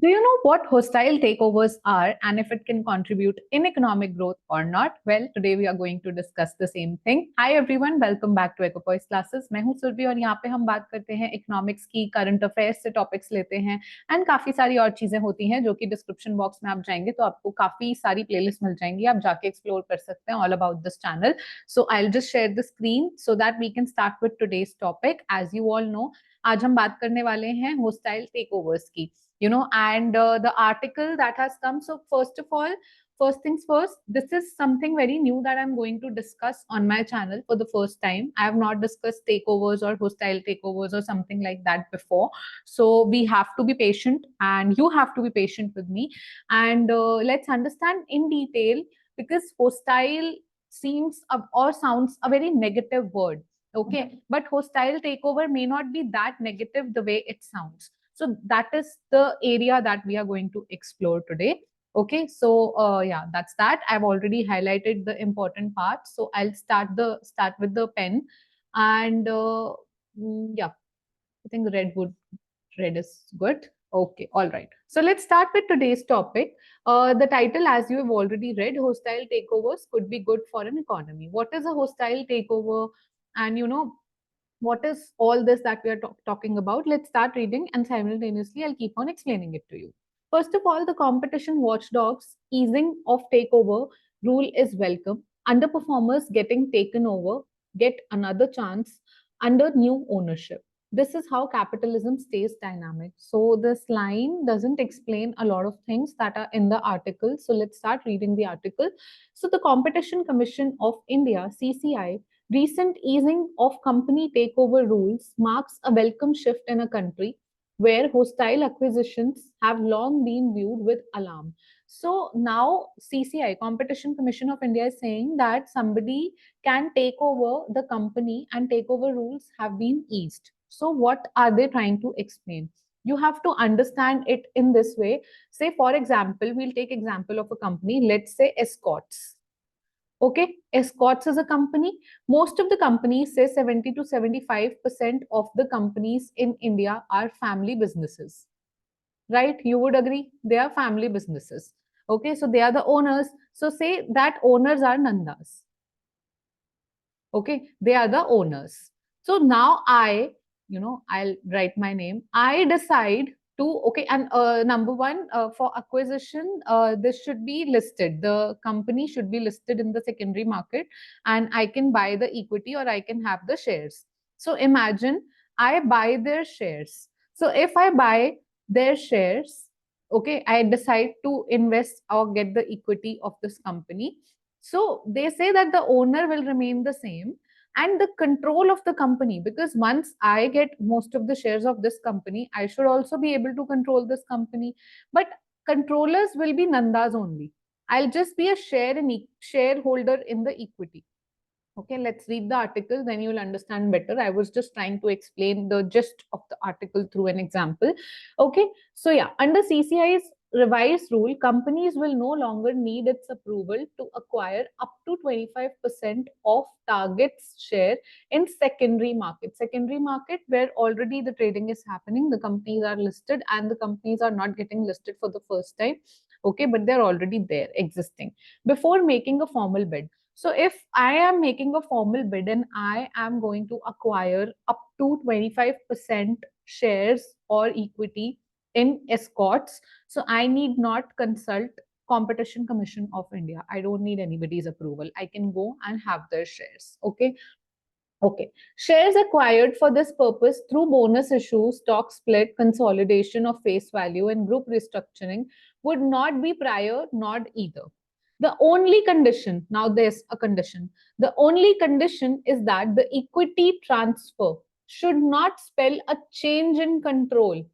Do you know what hostile takeovers are and if it can contribute in economic growth or not? Well, today we are going to discuss the same thing. Hi everyone, welcome back to Equipoise Classes. मैं हूं सुरभि और यहाँ पे हम बात करते हैं economics की, करंट अफेयर्स से टॉपिक्स लेते हैं एंड काफी सारी और चीजें होती हैं जो कि डिस्क्रिप्शन बॉक्स में आप जाएंगे तो आपको काफी सारी प्लेलिस्ट मिल जाएंगी, आप जाके एक्सप्लोर कर सकते हैं all about this channel. So I will just share the screen so that we can start with today's topic. As you all know, आज हम बात करने वाले हैं होस्टाइल टेकओवर्स की. And the article that has come. So first of all, first things first, this is something very new that I'm going to discuss on my channel for the first time. I have not discussed takeovers or hostile takeovers or something like that before. So we have to be patient and you have to be patient with me. And let's understand in detail, because hostile seems or sounds a very negative word. Okay, but hostile takeover may not be that negative the way it sounds. So that is the area that we are going to explore today. Okay, so yeah, that's that. I've already highlighted the important parts, so I'll start with the pen. And yeah, I think red is good. Okay, all right. So let's start with today's topic. The title, as you have already read, hostile takeovers could be good for an economy. What is a hostile takeover? And what is all this that we are talking about? Let's start reading and simultaneously I'll keep on explaining it to you. First of all, the competition watchdogs easing of takeover rule is welcome. Underperformers getting taken over get another chance under new ownership. This is how capitalism stays dynamic. So this line doesn't explain a lot of things that are in the article. So let's start reading the article. So the Competition Commission of India, CCI, recent easing of company takeover rules marks a welcome shift in a country where hostile acquisitions have long been viewed with alarm. So now CCI, Competition Commission of India, is saying that somebody can take over the company and takeover rules have been eased. So what are they trying to explain? You have to understand it in this way. Say, for example, we'll take example of a company, let's say Escorts. Okay, Escorts is a company. Most of the companies, say 70 to 75% of the companies in India are family businesses. Right? You would agree? They are family businesses. Okay, so they are the owners. So say that owners are Nandas. Okay, they are the owners. So now I'll write my name. I decide to, okay, and number one, for acquisition, this should be listed. The company should be listed in the secondary market and I can buy the equity or I can have the shares. So imagine I buy their shares. So if I buy their shares, okay, I decide to invest or get the equity of this company. So they say that the owner will remain the same and the control of the company, because once I get most of the shares of this company, I should also be able to control this company. But controllers will be Nandas only. I'll just be a shareholder in the equity. Okay, let's read the article, then you'll understand better. I was just trying to explain the gist of the article through an example. Okay, so yeah, under CCI's revised rule, companies will no longer need its approval to acquire up to 25% of target's share in secondary market. Secondary market where already the trading is happening, the companies are listed and the companies are not getting listed for the first time. Okay, but they're already there, existing, before making a formal bid. So if I am making a formal bid and I am going to acquire up to 25% shares or equity in Escorts, so I need not consult Competition Commission of India. I don't need anybody's approval. I can go and have their shares. Okay. Okay. Shares acquired for this purpose through bonus issue, stock split, consolidation of face value, and group restructuring would not be prior, not either. The only condition, now there's a condition, the only condition is that the equity transfer should not spell a change in control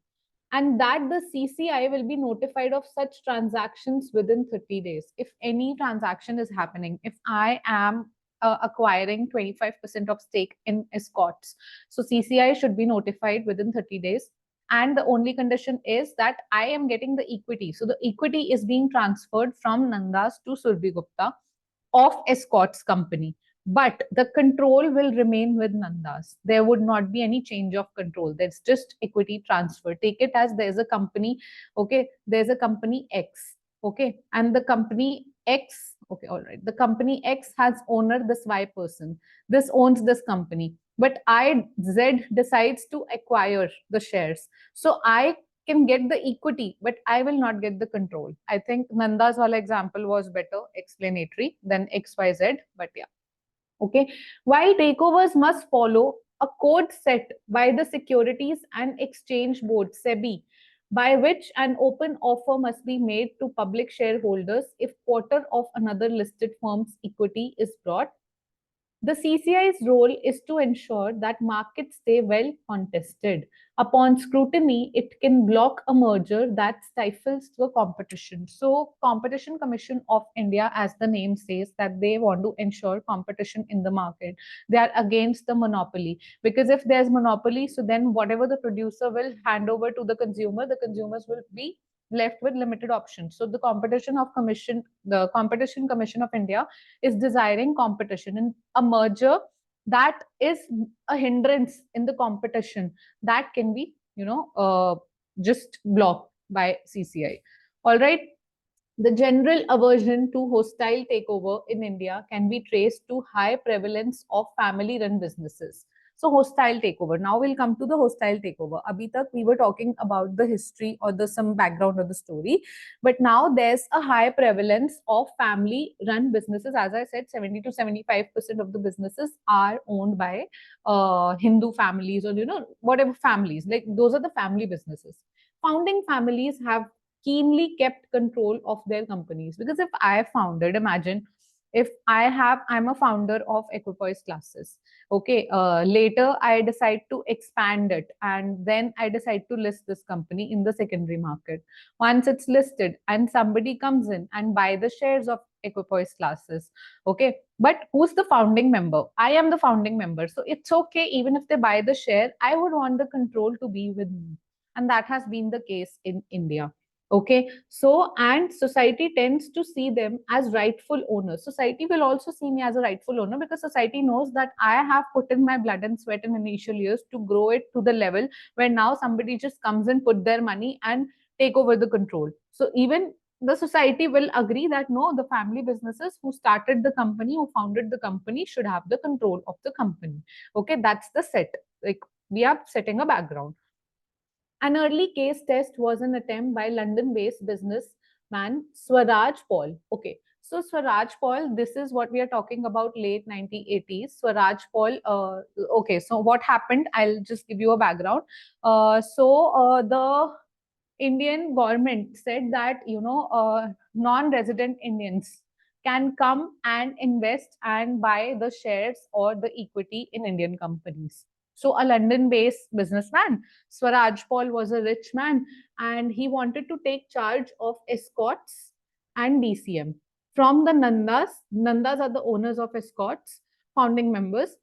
and that the CCI will be notified of such transactions within 30 days. If any transaction is happening, if I am acquiring 25% of stake in Escorts, so CCI should be notified within 30 days. And the only condition is that I am getting the equity. So the equity is being transferred from Nandas to Surbhi Gupta of Escorts company. but the control will remain with Nandas. There would not be any change of control. There's just equity transfer. Take it as there's a company, okay, there's a company X, okay, and the company X, okay, all right, the company X has owner this Y person. This owns this company, but I Z decides to acquire the shares. So I can get the equity, but I will not get the control. I think Nanda's whole example was better explanatory than XYZ, but yeah. Okay, while takeovers must follow a code set by the Securities and Exchange Board (SEBI), by which an open offer must be made to public shareholders if quarter of another listed firm's equity is brought. The CCI's role is to ensure that markets stay well contested. Upon scrutiny, it can block a merger that stifles the competition. So, Competition Commission of India, as the name says, that they want to ensure competition in the market. They are against the monopoly, because if there's monopoly, so then whatever the producer will hand over to the consumers will be left with limited options. So the Competition Commission of India is desiring competition, and a merger that is a hindrance in the competition, that can be just blocked by CCI. All right, the general aversion to hostile takeover in India can be traced to high prevalence of family run businesses. So, hostile takeover. Now we'll come to the hostile takeover. Abhi tak we were talking about the history or the some background of the story, but now there's a high prevalence of family run businesses. As I said, 70 to 75% of the businesses are owned by Hindu families, or whatever families. Like those are the family businesses. Founding families have keenly kept control of their companies, because if I founded, imagine if I'm a founder of Equipoise Classes, okay, later I decide to expand it, and then I decide to list this company in the secondary market. Once it's listed and somebody comes in and buy the shares of Equipoise Classes, okay, but who's the founding member? I am the founding member, so it's okay. Even if they buy the share, I would want the control to be with me, and that has been the case in India. Okay, so and society tends to see them as rightful owners. Society will also see me as a rightful owner, because society knows that I have put in my blood and sweat in initial years to grow it to the level where now somebody just comes and put their money and take over the control. So even the society will agree that no, the family businesses who started the company, who founded the company, should have the control of the company. Okay, that's the set. Like we are setting a background. An early case test was an attempt by London-based businessman Swaraj Paul. Okay, so Swaraj Paul, this is what we are talking about, late 1980s. Swaraj Paul. Okay, so what happened? I'll just give you a background. The Indian government said that non-resident Indians can come and invest and buy the shares or the equity in Indian companies. So a London-based businessman, Swaraj Paul, was a rich man, and he wanted to take charge of escorts and DCM from the Nandas. Nandas are the owners of escorts, founding members,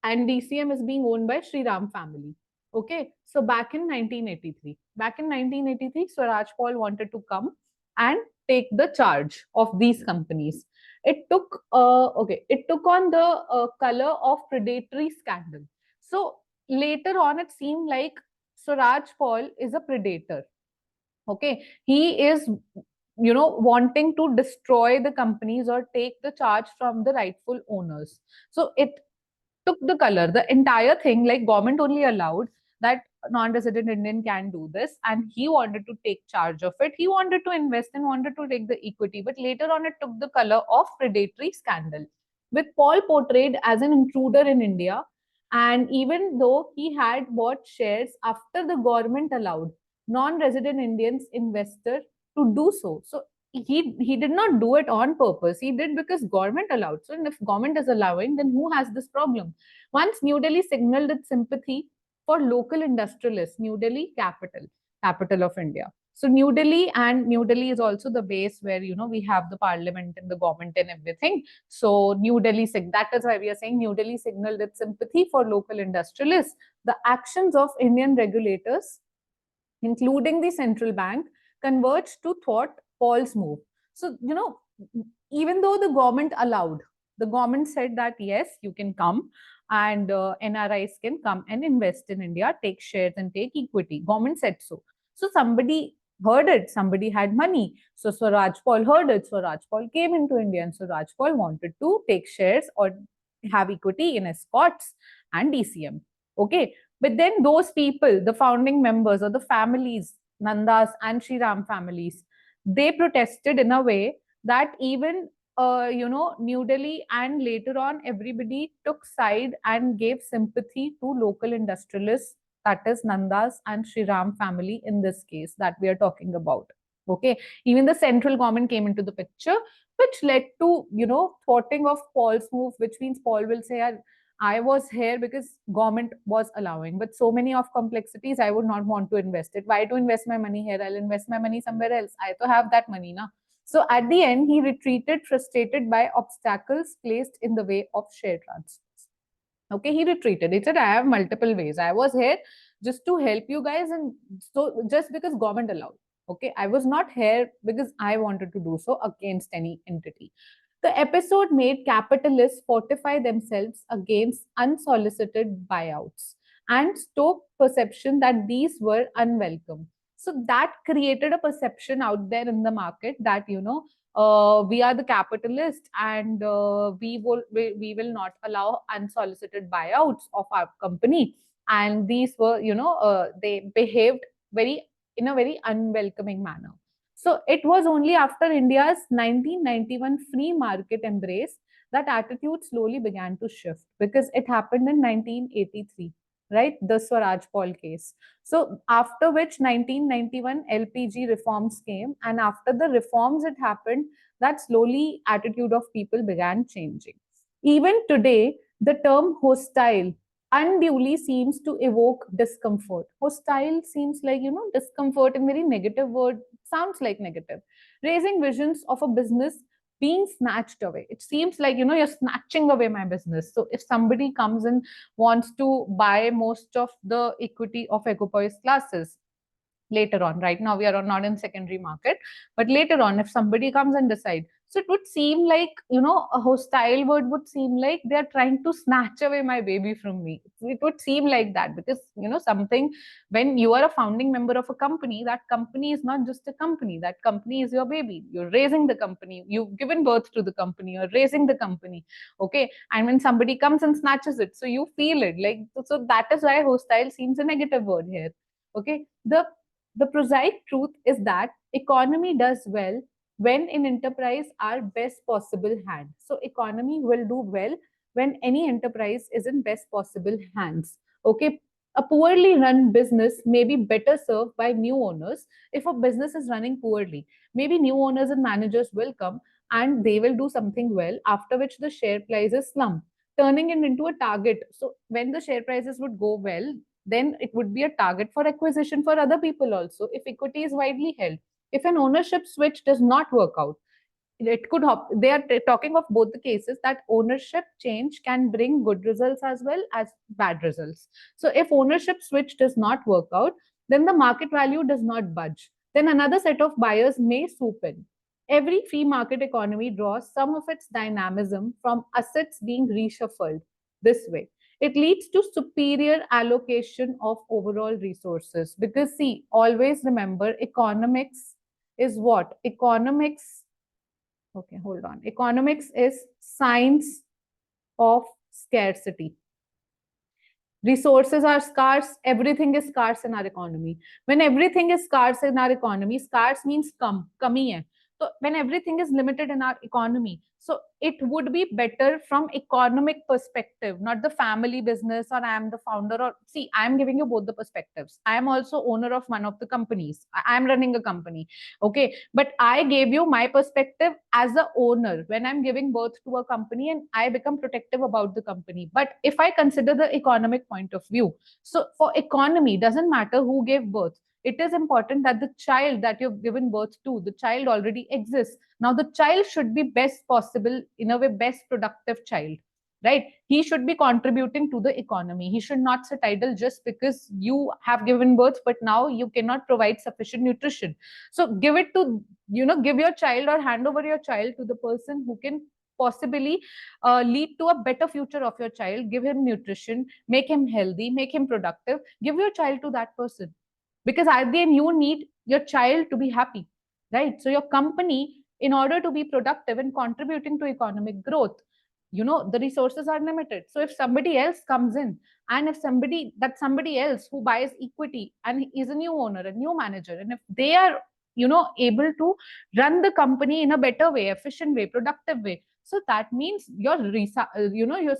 and DCM is being owned by Sri Ram family. Okay, so back in 1983, Swaraj Paul wanted to come and take the charge of these companies. It took on the color of predatory scandal. So later on, it seemed like Swaraj Paul is a predator. Okay, he is wanting to destroy the companies or take the charge from the rightful owners. So it took the color, the entire thing, like government only allowed that non-resident Indian can do this, and he wanted to take charge of it. He wanted to invest and wanted to take the equity, but later on it took the color of predatory scandal, with Paul portrayed as an intruder in India. And even though he had bought shares after the government allowed non-resident Indians investor to do so, so he did not do it on purpose. He did because government allowed. So, and if government is allowing, then who has this problem? Once New Delhi signaled its sympathy for local industrialists, New Delhi capital of India. So New Delhi is also the base where we have the parliament and the government and everything. So that is why we are saying New Delhi signaled its sympathy for local industrialists. The actions of Indian regulators, including the central bank, converged to thwart Paul's move. So, even though the government allowed, The government said that yes, you can come and NRIs can come and invest in India, take shares and take equity. Government said so. So somebody heard it, somebody had money. So Swaraj Paul heard it. Swaraj Paul came into India and Swaraj Paul wanted to take shares or have equity in Escorts and DCM. Okay. But then those people, the founding members or the families, Nandas and Sri Ram families, they protested in a way that even New Delhi and later on everybody took side and gave sympathy to local industrialists, that is Nandas and Sri Ram family in this case that we are talking about. Okay, even the central government came into the picture, which led to thwarting of Paul's move, which means Paul will say, I was here because government was allowing, but so many of complexities, I would not want to invest it. Why to invest my money here? I'll invest my money somewhere else. I to have that money now. So at the end, he retreated, frustrated by obstacles placed in the way of share transfers. Okay, he retreated. He said, I have multiple ways. I was here just to help you guys, and so just because government allowed. Okay, I was not here because I wanted to do so against any entity. The episode made capitalists fortify themselves against unsolicited buyouts and stoke perception that these were unwelcome. So that created a perception out there in the market that we are the capitalist and we will not allow unsolicited buyouts of our company. And these were they behaved very in a very unwelcoming manner. So it was only after India's 1991 free market embrace that attitude slowly began to shift, because it happened in 1983, right? The Swaraj Paul case. So after which 1991 LPG reforms came, and after the reforms it happened, that slowly attitude of people began changing. Even today, the term hostile unduly seems to evoke discomfort. Hostile seems like, discomfort in very negative word, sounds like negative. Raising visions of a business being snatched away. It seems like, you're snatching away my business. So if somebody comes and wants to buy most of the equity of Equipoiseclasses, later on, right now we are not in secondary market, but later on if somebody comes and decide, so it would seem like, a hostile word would seem like they are trying to snatch away my baby from me. It would seem like that, because something, when you are a founding member of a company, that company is not just a company, that company is your baby. You're raising the company, you've given birth to the company, you're raising the company. Okay, and when somebody comes and snatches it, so you feel it like, so that is why hostile seems a negative word here. Okay, the prosaic truth is that economy does well when in enterprise are best possible hands. So economy will do well when any enterprise is in best possible hands. Okay. A poorly run business may be better served by new owners. If a business is running poorly, maybe new owners and managers will come and they will do something well, after which the share prices slump, turning it into a target. So when the share prices would go well, then it would be a target for acquisition for other people also, if equity is widely held. If an ownership switch does not work out, it could they are talking of both the cases, that ownership change can bring good results as well as bad results. So if ownership switch does not work out, then the market value does not budge, then another set of buyers may swoop in. Every free market economy draws some of its dynamism from assets being reshuffled this way. It leads to superior allocation of overall resources, because see, always remember, economics is what? Economics, okay, hold on. Economics is science of scarcity. Resources are scarce, everything is scarce in our economy. When everything is scarce in our economy, scarce means kami hai. So when everything is limited in our economy, so it would be better from economic perspective, not the family business or I am the founder, or see, I am giving you both the perspectives. I am also owner of one of the companies. I am running a company. Okay. But I gave you my perspective as a owner when I'm giving birth to a company, and I become protective about the company. But if I consider the economic point of view, so for economy, doesn't matter who gave birth, it is important that the child that you've given birth to, the child already exists. Now the child should be best possible, in a way, best productive child, right? He should be contributing to the economy. He should not sit idle just because you have given birth, but now you cannot provide sufficient nutrition. So give it to, give your child or hand over your child to the person who can possibly lead to a better future of your child. Give him nutrition, make him healthy, make him productive. Give your child to that person, because at the end you need your child to be happy, right? So your company, in order to be productive and contributing to economic growth, the resources are limited. So if somebody else comes in, and if somebody else who buys equity and is a new owner, a new manager, and if they are able to run the company in a better way, efficient way, productive way, so that means your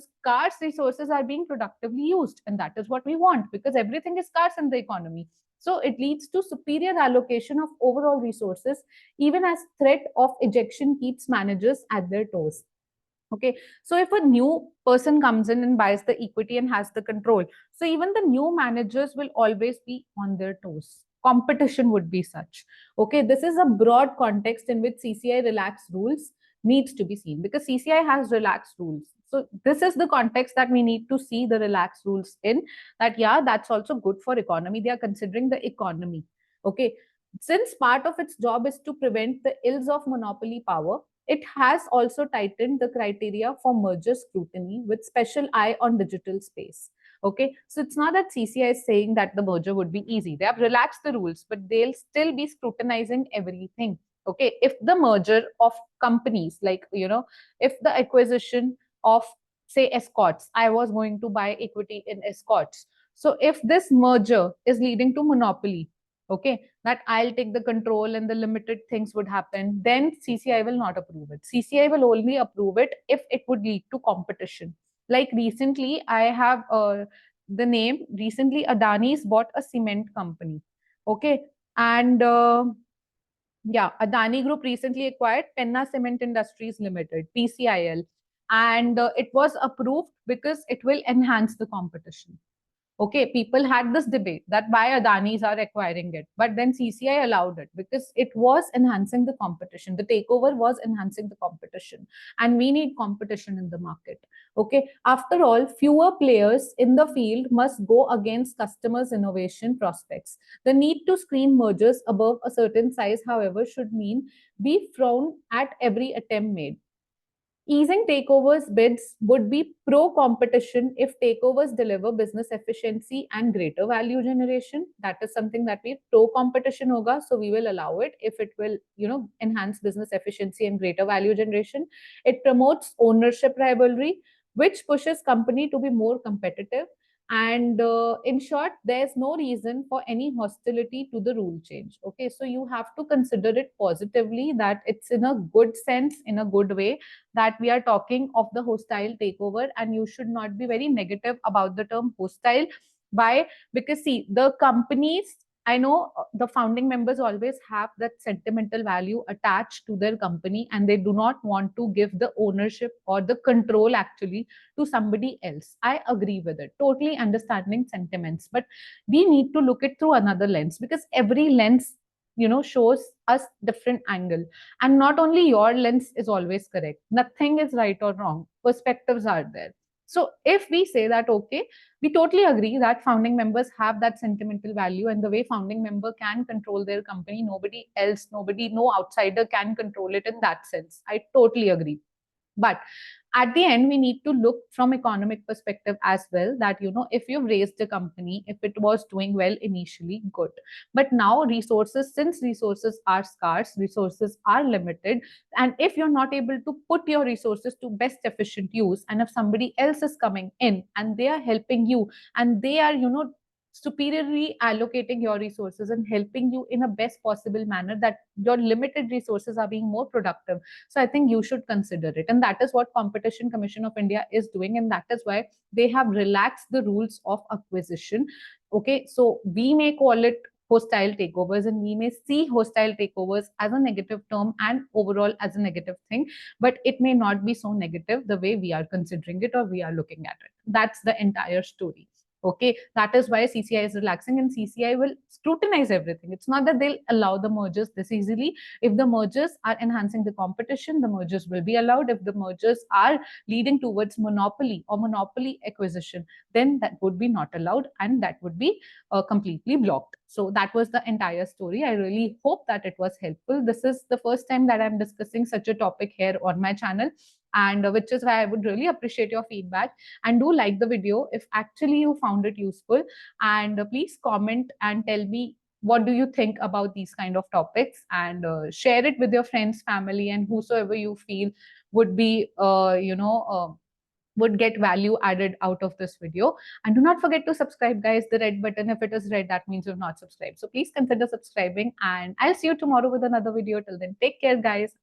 scarce resources are being productively used, and that is what we want, because everything is scarce in the economy. So it leads to superior allocation of overall resources, even as threat of ejection keeps managers at their toes. Okay, so if a new person comes in and buys the equity and has the control, so even the new managers will always be on their toes. Competition would be such. Okay, this is a broad context in which CCI relaxed rules needs to be seen, because CCI has relaxed rules. So this is the context that we need to see the relaxed rules in, that yeah, that's also good for economy. They are considering the economy. Okay, since part of its job is to prevent the ills of monopoly power, it has also tightened the criteria for merger scrutiny with special eye on digital space. Okay, so it's not that CCI is saying that the merger would be easy. They have relaxed the rules, but they'll still be scrutinizing everything. Okay, if the merger of companies, like, if the acquisition of, say, Escorts, I was going to buy equity in Escorts. So if this merger is leading to monopoly, okay, that I'll take the control and the limited things would happen, then CCI will not approve it. CCI will only approve it if it would lead to competition. Like recently, I have the name, recently Adani's bought a cement company. Okay. And yeah, Adani Group recently acquired Penna Cement Industries Limited, PCIL. And it was approved because it will enhance the competition. Okay, people had this debate that why Adanis are acquiring it, but then CCI allowed it because it was enhancing the competition. The takeover was enhancing the competition, and we need competition in the market. Okay, after all, fewer players in the field must go against customers' innovation prospects. The need to screen mergers above a certain size, however, should mean be frowned at every attempt made. Easing takeovers bids would be pro competition if takeovers deliver business efficiency and greater value generation. That is something that we pro competition hoga, so we will allow it if it will, enhance business efficiency and greater value generation. It promotes ownership rivalry, which pushes company to be more competitive. And in short, there's no reason for any hostility to the rule change. Okay, so you have to consider it positively, that it's in a good sense, in a good way, that we are talking of the hostile takeover, and you should not be very negative about the term hostile. Why? Because see, the companies, I know the founding members always have that sentimental value attached to their company, and they do not want to give the ownership or the control actually to somebody else. I agree with it, totally understanding sentiments, but we need to look it through another lens, because every lens shows us different angle, and not only your lens is always correct. Nothing is right or wrong, perspectives are there. So if we say that, okay, we totally agree that founding members have that sentimental value, and the way founding member can control their company, nobody else, no outsider can control it in that sense. I totally agree. But at the end, we need to look from economic perspective as well, that if you've raised a company, if it was doing well initially, good. But now since resources are scarce, resources are limited, and if you're not able to put your resources to best efficient use, and if somebody else is coming in and they are helping you, and they are superiorly allocating your resources and helping you in a best possible manner, that your limited resources are being more productive, so I think you should consider it. And that is what Competition Commission of India is doing, and that is why they have relaxed the rules of acquisition. Okay, so we may call it hostile takeovers, and we may see hostile takeovers as a negative term and overall as a negative thing, but it may not be so negative the way we are considering it or we are looking at it. That's the entire story. Okay, that is why CCI is relaxing, and CCI will scrutinize everything. It's not that they'll allow the mergers this easily. If the mergers are enhancing the competition, the mergers will be allowed. If the mergers are leading towards monopoly or monopoly acquisition, then that would be not allowed, and that would be completely blocked. So that was the entire story. I really hope that it was helpful. This is the first time that I'm discussing such a topic here on my channel. and which is why I would really appreciate your feedback. And do like the video if actually you found it useful, and please comment and tell me what do you think about these kind of topics, and share it with your friends, family, and whosoever you feel would be would get value added out of this video. And do not forget to subscribe, guys. The red button, if it is red, that means you've not subscribed. So please consider subscribing, and I'll see you tomorrow with another video. Till then, take care, guys.